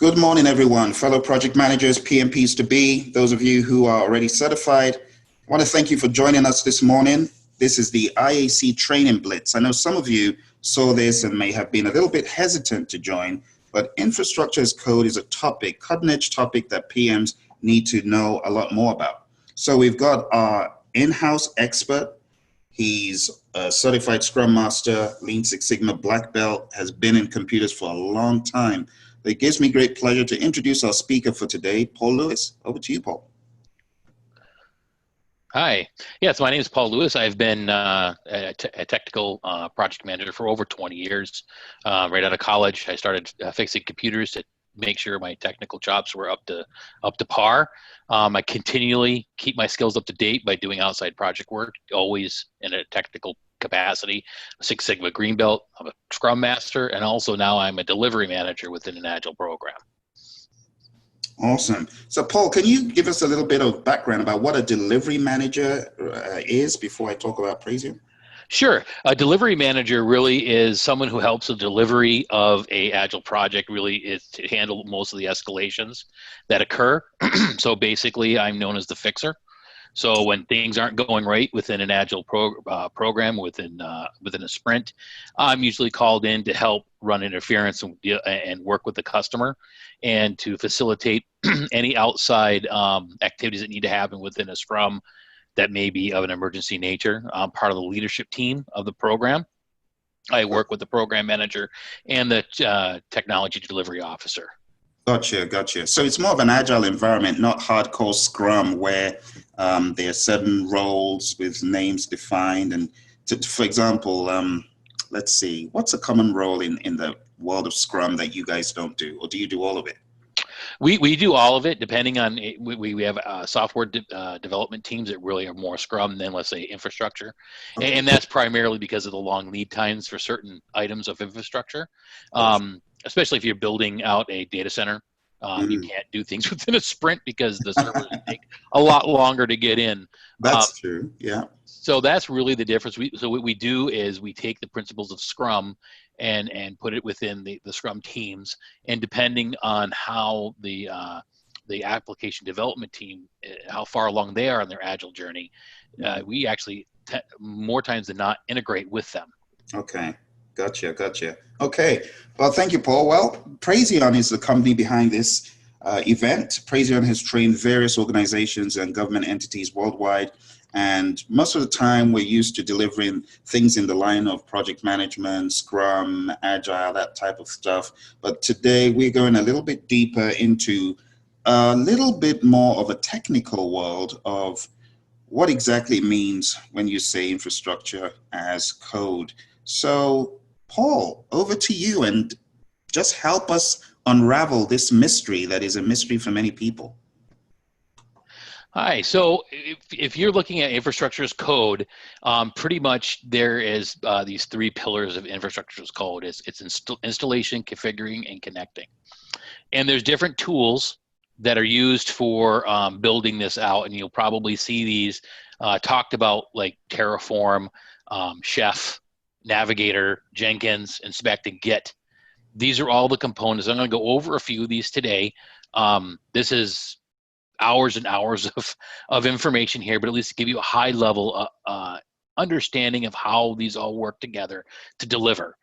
Good morning, everyone, fellow project managers, PMPs to be, those of you who are already certified. I want to thank you for joining us this morning. This is the IAC Training Blitz. I know some of you saw this and may have been a little bit hesitant to join, but infrastructure as code is a topic, cutting-edge topic that PMs need to know a lot more about. So we've got our in-house expert. He's a certified Scrum Master, Lean Six Sigma Black Belt, has been in computers for a long time. It gives me great pleasure to introduce our speaker for today, Paul Lewis. Over to you, Paul. Hi. Yes, my name is Paul Lewis. I've been a technical project manager for over 20 years. Right out of college, I started fixing computers to make sure my technical chops were up to par. I continually keep my skills up to date by doing outside project work, always in a technical capacity. Six Sigma Green Belt, I'm a Scrum Master, and also now I'm a delivery manager within an Agile program. Awesome. So Paul, can you give us a little bit of background about what a delivery manager is before I talk about Praizion? Sure. A delivery manager really is someone who helps the delivery of a Agile project, really is to handle most of the escalations that occur. So basically, I'm known as the fixer. So when things aren't going right within an Agile program, within a sprint, I'm usually called in to help run interference and work with the customer and to facilitate any outside activities that need to happen within a Scrum that may be of an emergency nature. I'm part of the leadership team of the program. I work with the program manager and the technology delivery officer. Gotcha. So it's more of an agile environment, not hardcore Scrum, where there are certain roles with names defined. And for example, let's see, what's a common role in the world of Scrum that you guys don't do, or do you do all of it? We do all of it, depending on, we have software development teams that really are more Scrum than, let's say, infrastructure. Okay. And that's primarily because of the long lead times for certain items of infrastructure. Especially if you're building out a data center, you can't do things within a sprint because the servers take a lot longer to get in. That's true, yeah. So that's really the difference. So what we do is we take the principles of Scrum and put it within the Scrum teams, and depending on how the application development team, how far along they are on their Agile journey, we actually more times than not integrate with them. Okay. Gotcha. Okay. Well, thank you, Paul. Well, Praizion is the company behind this event. Praizion has trained various organizations and government entities worldwide. And most of the time, we're used to delivering things in the line of project management, Scrum, Agile, that type of stuff. But today, we're going a little bit deeper into a little bit more of a technical world of what exactly it means when you say infrastructure as code. So, Paul, over to you, and just help us unravel this mystery that is a mystery for many people. Hi. So if you're looking at infrastructure as code, pretty much there is these three pillars of infrastructure as code. It's installation, configuring, and connecting. And there's different tools that are used for building this out, and you'll probably see these talked about, like TERRAFORM, Chef, Navigator, Jenkins, Inspect, and Git. These are all the components. I'm going to go over a few of these today. This is hours and hours of information here, but at least give you a high level understanding of how these all work together to deliver.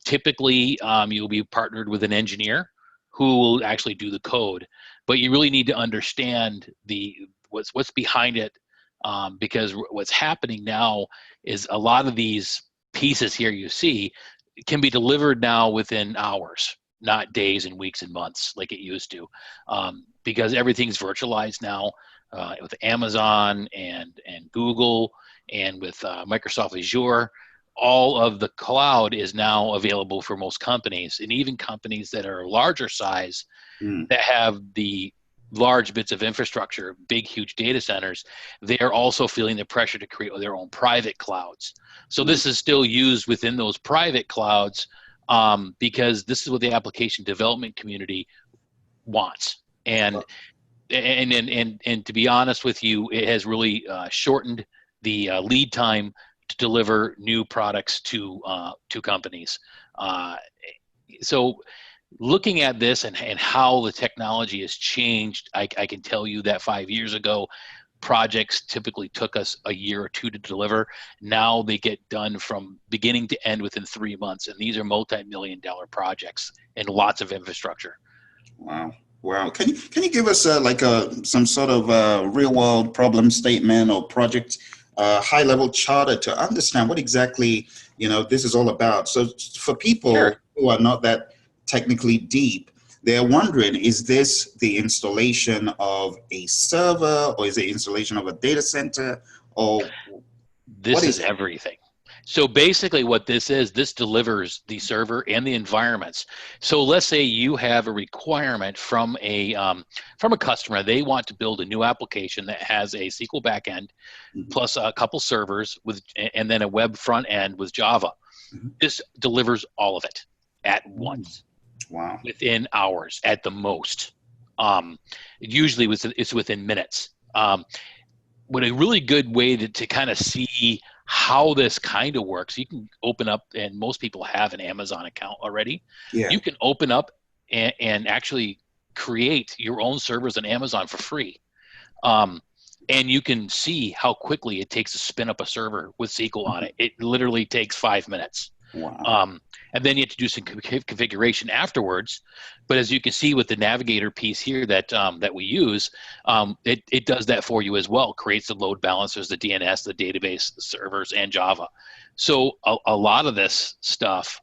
Typically, you'll be partnered with an engineer who will actually do the code, but you really need to understand what's behind it, because what's happening now is a lot of these pieces here you see can be delivered now within hours, not days and weeks and months like it used to, because everything's virtualized now with Amazon and Google and with Microsoft Azure. All of the cloud is now available for most companies, and even companies that are larger size that have the large bits of infrastructure, big, huge data centers, they're also feeling the pressure to create their own private clouds. So this is still used within those private clouds because this is what the application development community wants. And to be honest with you, it has really shortened the lead time to deliver new products to companies. So looking at this and how the technology has changed, I can tell you that 5 years ago, projects typically took us a year or two to deliver. Now they get done from beginning to end within 3 months, and these are multi-million-dollar projects and lots of infrastructure. Wow. Wow. Can you give us like some sort of real world problem statement or project high level charter to understand what exactly, this is all about? So for people Sure. who are not that technically deep, they're wondering, is this the installation of a server, or is it installation of a data center, or what This is is it? everything. So basically what this is, this delivers the server and the environments. So let's say you have a requirement from a customer. They want to build a new application that has a SQL backend Mhm, plus a couple servers and then a web front end with Java. mhm. This delivers all of it at Mm. once Wow. within hours at the most. Um, Usually it's within minutes. What a really good way to kind of see how this kind of works, you can open up, and most people have an Amazon account already. Yeah. You can open up and actually create your own servers on Amazon for free. Um, and you can see how quickly it takes to spin up a server with SQL on it. It literally takes 5 minutes. Wow. Um, and then you have to do some configuration afterwards. But as you can see with the navigator piece here that we use, it does that for you as well. Creates the load balancers, the DNS, the database, the servers, and Java. So a lot of this stuff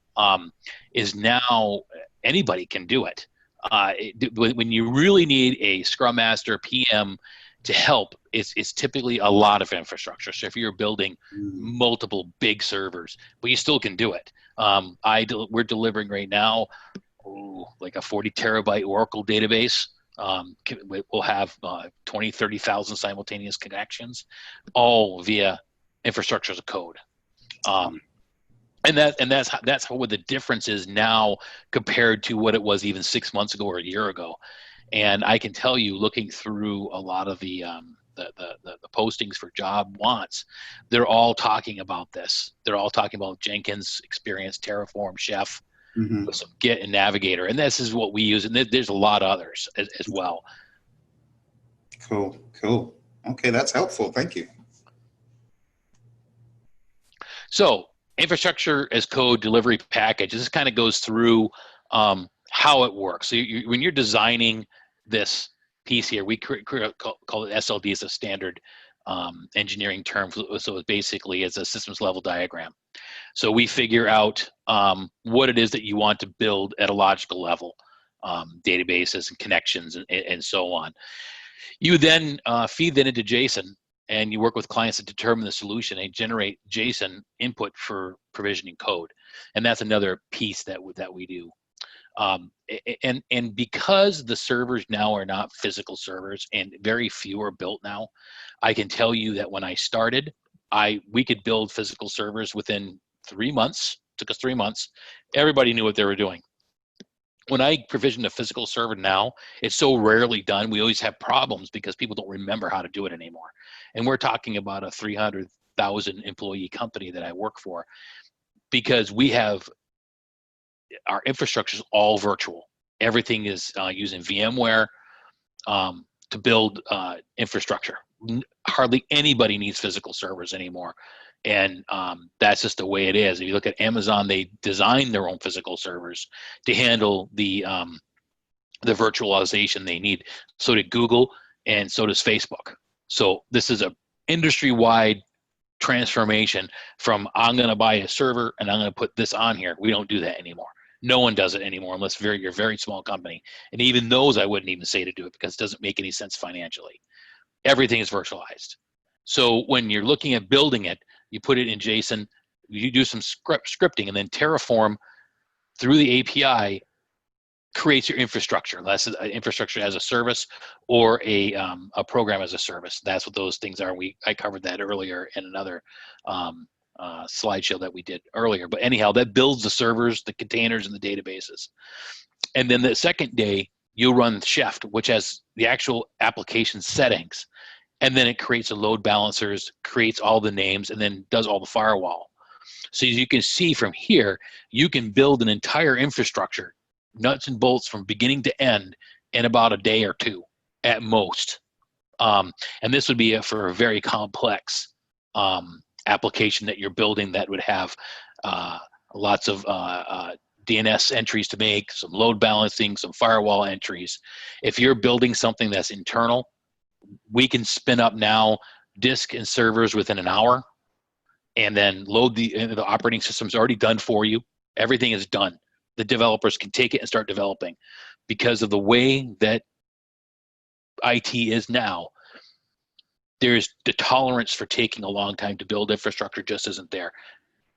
is now anybody can do it. When you really need a Scrum Master, PM to help, it's typically a lot of infrastructure. So if you're building Mm. multiple big servers, but you still can do it. We're delivering right now like a 40 terabyte Oracle database. We'll have 20, 30,000 simultaneous connections, all via infrastructure as a code. And that's what the difference is now compared to what it was even 6 months ago or a year ago. And I can tell you, looking through a lot of the postings for job wants, they're all talking about this. They're all talking about Jenkins, Experience, Terraform, Chef, Mhm. with some Git and Navigator. And this is what we use. And there's a lot of others as well. Cool. Cool. Okay, that's helpful. Thank you. So infrastructure as code delivery package, this kind of goes through how it works. So when you're designing this piece here, we call it SLD as a standard engineering term. So basically it's a systems level diagram. So we figure out what it is that you want to build at a logical level, databases and connections and so on. You then feed that into JSON, and you work with clients to determine the solution and generate JSON input for provisioning code. And that's another piece that we do. And because the servers now are not physical servers and very few are built now, I can tell you that when I started, we could build physical servers within 3 months. Took us 3 months. Everybody knew what they were doing. When I provision a physical server now, it's so rarely done. We always have problems because people don't remember how to do it anymore. And we're talking about a 300,000 employee company that I work for, because we have our infrastructure is all virtual. Everything is using VMware to build infrastructure. Hardly anybody needs physical servers anymore. And that's just the way it is. If you look at Amazon, they design their own physical servers to handle the virtualization they need. So did Google, and so does Facebook. So this is a industry-wide transformation from I'm going to buy a server and I'm going to put this on here. We don't do that anymore. No one does it anymore unless you're a very small company. And even those I wouldn't even say to do it because it doesn't make any sense financially. Everything is virtualized. So when you're looking at building it, you put it in JSON, you do some scripting, and then Terraform through the API creates your infrastructure. That's infrastructure as a service or a program as a service. That's what those things are. I covered that earlier in another slideshow that we did earlier. But anyhow, that builds the servers, the containers, and the databases. And then the second day, you'll run Chef, which has the actual application settings. And then it creates the load balancers, creates all the names, and then does all the firewall. So as you can see from here, you can build an entire infrastructure nuts and bolts from beginning to end in about a day or two at most. And this would be for a very complex application that you're building that would have lots of DNS entries to make, some load balancing, some firewall entries. If you're building something that's internal, we can spin up now disk and servers within an hour, and then load the operating system's already done for you. Everything is done. The developers can take it and start developing. Because of the way that IT is now, there's the tolerance for taking a long time to build infrastructure just isn't there.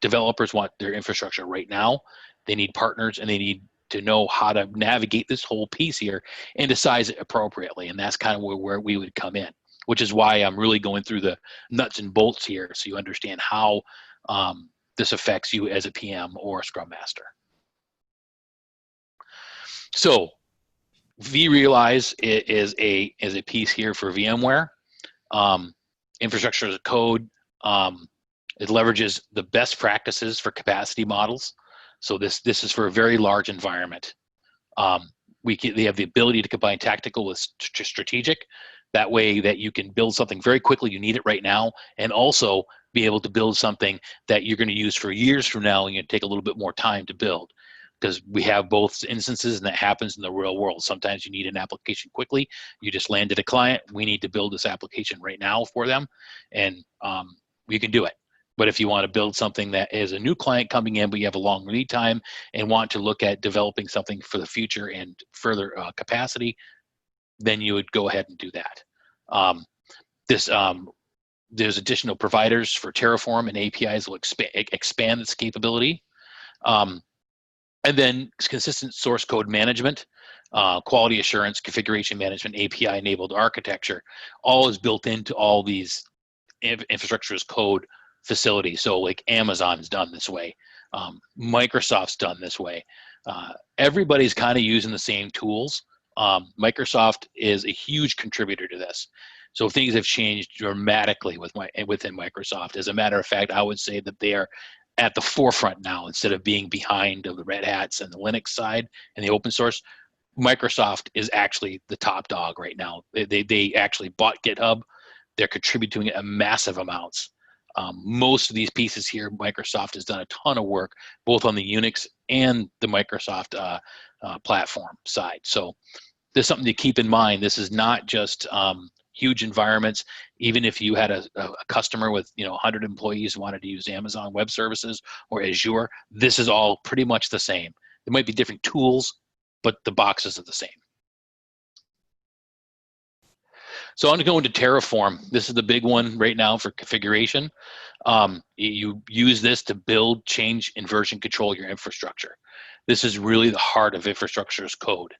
Developers want their infrastructure right now. They need partners, and they need to know how to navigate this whole piece here and to size it appropriately. And that's kind of where we would come in, which is why I'm really going through the nuts and bolts here so you understand how this affects you as a PM or a Scrum Master. So vRealize is a piece here for VMware. Infrastructure as a code. It leverages the best practices for capacity models. So this is for a very large environment. They have the ability to combine tactical with strategic. That way that you can build something very quickly, you need it right now, and also be able to build something that you're going to use for years from now and you take a little bit more time to build. Because we have both instances, and that happens in the real world. Sometimes you need an application quickly. You just landed a client. We need to build this application right now for them, and you can do it. But if you want to build something that is a new client coming in, but you have a long lead time and want to look at developing something for the future and further capacity, then you would go ahead and do that. There's additional providers for Terraform, and APIs will expand its capability. And then consistent source code management, quality assurance, configuration management, API-enabled architecture, all is built into all these infrastructure as code facilities. So like Amazon's done this way. Microsoft's done this way. Everybody's kind of using the same tools. Microsoft is a huge contributor to this. So things have changed dramatically within Microsoft. As a matter of fact, I would say that they are at the forefront now instead of being behind of the Red Hats and the Linux side and the open source. Microsoft is actually the top dog right now. They actually bought GitHub. They're contributing a massive amounts. Most of these pieces here, Microsoft has done a ton of work, both on the Unix and the Microsoft platform side. So there's something to keep in mind. This is not just huge environments. Even if you had a customer with 100 employees who wanted to use Amazon Web Services or Azure, this is all pretty much the same. There might be different tools, but the boxes are the same. So I'm going to go into Terraform. This is the big one right now for configuration. You use this to build, change, and version control your infrastructure. This is really the heart of infrastructure as code.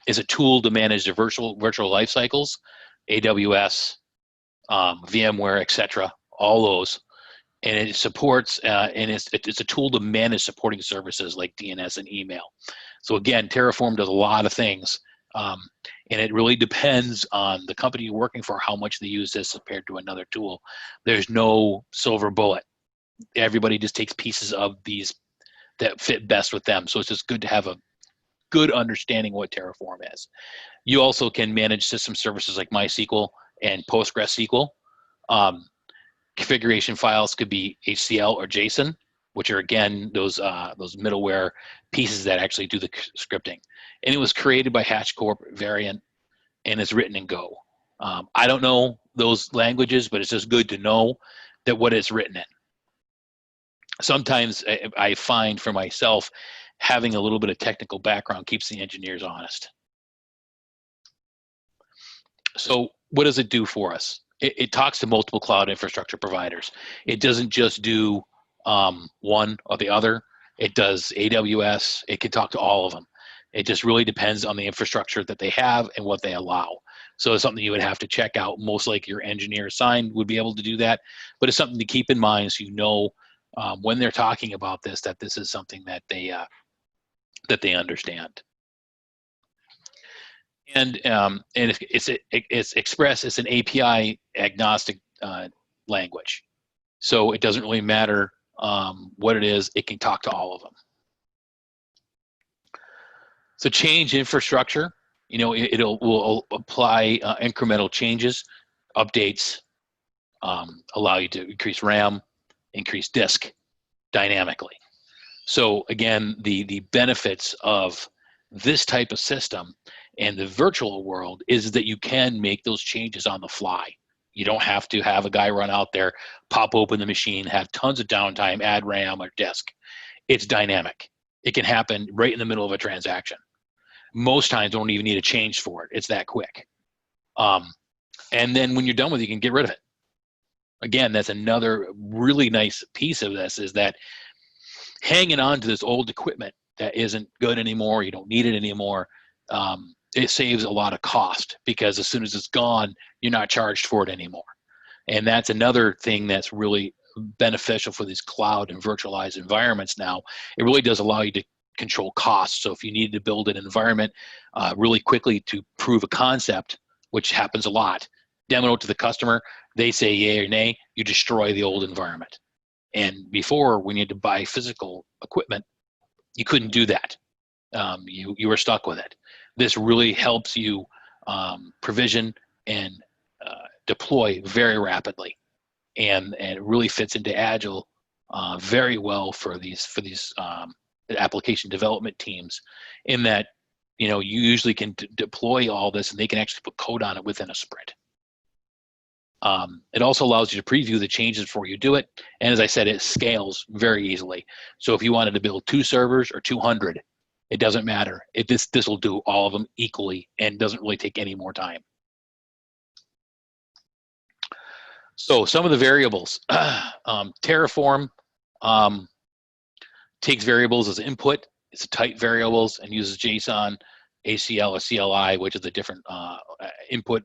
Is a tool to manage the virtual life cycles, AWS, VMware, etc. All those, and it supports and it's a tool to manage supporting services like DNS and email. So again, Terraform does a lot of things, and it really depends on the company you're working for how much they use this compared to another tool. There's no silver bullet. Everybody just takes pieces of these that fit best with them. So it's just good to have a good understanding what Terraform is. You also can manage system services like MySQL and PostgreSQL. Configuration files could be HCL or JSON, which are again those middleware pieces that actually do the scripting. And it was created by HashiCorp Variant, and it's written in Go. I don't know those languages, but it's just good to know that what it's written in. Sometimes I find for myself, having a little bit of technical background keeps the engineers honest. So what does it do for us? It talks to multiple cloud infrastructure providers. It doesn't just do one or the other. It does AWS. It can talk to all of them. It just really depends on the infrastructure that they have and what they allow. So it's something you would have to check out. Most likely your engineer assigned would be able to do that, but it's something to keep in mind so you know when they're talking about this, that this is something that they understand. And it's Express. It's an API agnostic language, so it doesn't really matter what it is. It can talk to all of them. So change infrastructure, will apply incremental changes, updates, allow you to increase RAM, increase disk dynamically. So again, the benefits of this type of system and the virtual world is that you can make those changes on the fly. You don't have to have a guy run out there, pop open the machine, have tons of downtime, add RAM or disk. It's dynamic. It can happen right in the middle of a transaction. Most times don't even need a change for it. It's that quick. And then when you're done with it, you can get rid of it. Again, that's another really nice piece of this, is that hanging on to this old equipment that isn't good anymore, you don't need it anymore, it saves a lot of cost, because as soon as it's gone, you're not charged for it anymore. And that's another thing that's really beneficial for these cloud and virtualized environments now. It really does allow you to control costs. So if you need to build an environment really quickly to prove a concept, which happens a lot, demo it to the customer, they say yay or nay, you destroy the old environment. And before, when you had to buy physical equipment, you couldn't do that. You were stuck with it. This really helps you provision and deploy very rapidly, and it really fits into Agile very well for these application development teams, in that you usually can deploy all this, and they can actually put code on it within a sprint. It also allows you to preview the changes before you do it, and as I said, it scales very easily. So if you wanted to build 2 servers or 200, it doesn't matter. This will do all of them equally and doesn't really take any more time. So some of the variables, TERRAFORM takes variables as input. It's type variables and uses JSON, ACL, or CLI, which is the different input